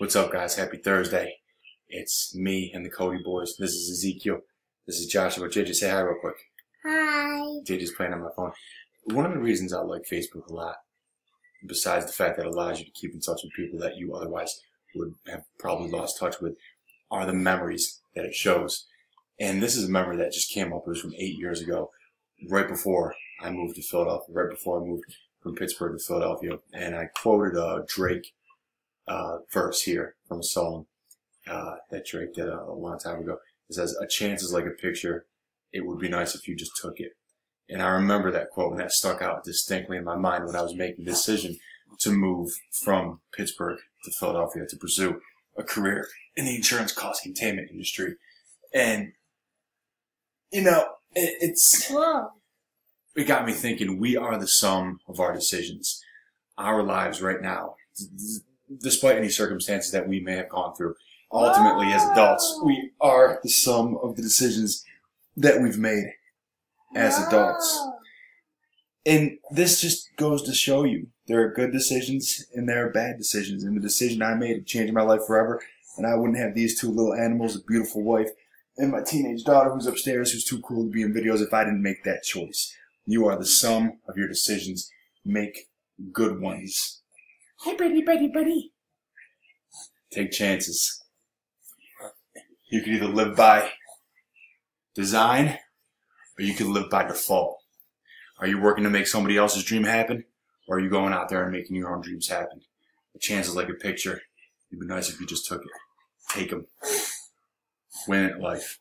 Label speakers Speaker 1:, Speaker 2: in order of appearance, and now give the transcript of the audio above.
Speaker 1: What's up, guys? Happy Thursday. It's me and the Cody boys. This is Ezekiel. This is Joshua. JJ, say hi real quick.
Speaker 2: Hi.
Speaker 1: JJ's playing on my phone. One of the reasons I like Facebook a lot, besides the fact that it allows you to keep in touch with people that you otherwise would have probably lost touch with, are the memories that it shows. And this is a memory that just came up. It was from 8 years ago, right before I moved to Philadelphia, right before I moved from Pittsburgh to Philadelphia. And I quoted a Drake verse here from a song that Drake did a long time ago. It says, "A chance is like a picture. It would be nice if you just took it." And I remember that quote, and that stuck out distinctly in my mind when I was making the decision to move from Pittsburgh to Philadelphia to pursue a career in the insurance cost containment industry. And, you know, it got me thinking, we are the sum of our decisions. Our lives right now, despite any circumstances that we may have gone through, ultimately as adults, we are the sum of the decisions that we've made as adults. And this just goes to show you there are good decisions and there are bad decisions. And the decision I made changed my life forever. And I wouldn't have these two little animals, a beautiful wife, and my teenage daughter who's upstairs, who's too cool to be in videos, if I didn't make that choice. You are the sum of your decisions. Make good ones.
Speaker 2: Hey, buddy.
Speaker 1: Take chances. You can either live by design or you can live by default. Are you working to make somebody else's dream happen, or are you going out there and making your own dreams happen? A chance is like a picture. It'd be nice if you just took it. Take them. Win at life.